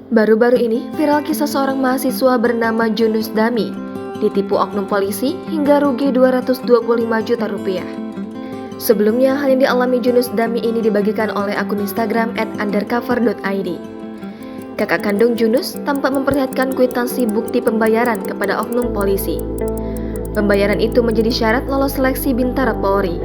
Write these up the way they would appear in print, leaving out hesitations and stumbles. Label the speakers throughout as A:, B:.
A: Baru-baru ini viral kisah seorang mahasiswa bernama Junus Dami ditipu oknum polisi hingga rugi 225 juta rupiah. Sebelumnya, hal yang dialami Junus Dami ini dibagikan oleh akun Instagram @undercover.id. Kakak kandung Junus tampak memperlihatkan kwitansi bukti pembayaran kepada oknum polisi. Pembayaran itu menjadi syarat lolos seleksi Bintara Polri.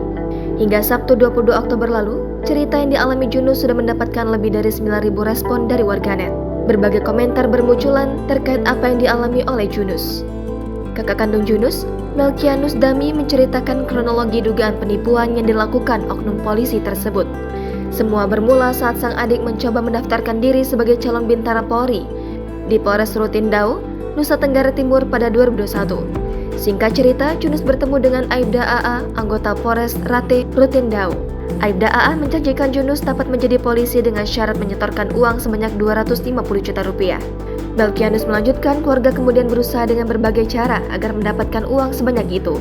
A: Hingga Sabtu 22 Oktober lalu, cerita yang dialami Junus sudah mendapatkan lebih dari 9.000 respon dari warganet. Berbagai komentar bermunculan terkait apa yang dialami oleh Junus. Kakak kandung Junus, Melkianus Dami, menceritakan kronologi dugaan penipuan yang dilakukan oknum polisi tersebut. Semua bermula saat sang adik mencoba mendaftarkan diri sebagai calon Bintara Polri di Polres Rutindau, Nusa Tenggara Timur pada 2021. Singkat cerita, Junus bertemu dengan Aibda AA, anggota Polres Rate Rutindau. Aibda AA menjanjikan Junus dapat menjadi polisi dengan syarat menyetorkan uang sebanyak 250 juta rupiah. Melkianus melanjutkan, keluarga kemudian berusaha dengan berbagai cara agar mendapatkan uang sebanyak itu.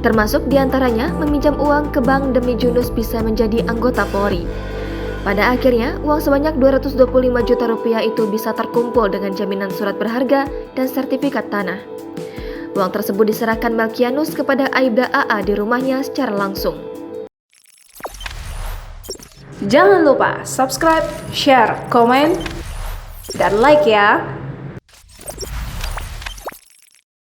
A: Termasuk diantaranya meminjam uang ke bank demi Junus bisa menjadi anggota Polri. Pada akhirnya, uang sebanyak 225 juta rupiah itu bisa terkumpul dengan jaminan surat berharga dan sertifikat tanah. Uang tersebut diserahkan Melkianus kepada Aibda AA di rumahnya secara langsung.
B: Jangan lupa subscribe, share, komen, dan like ya.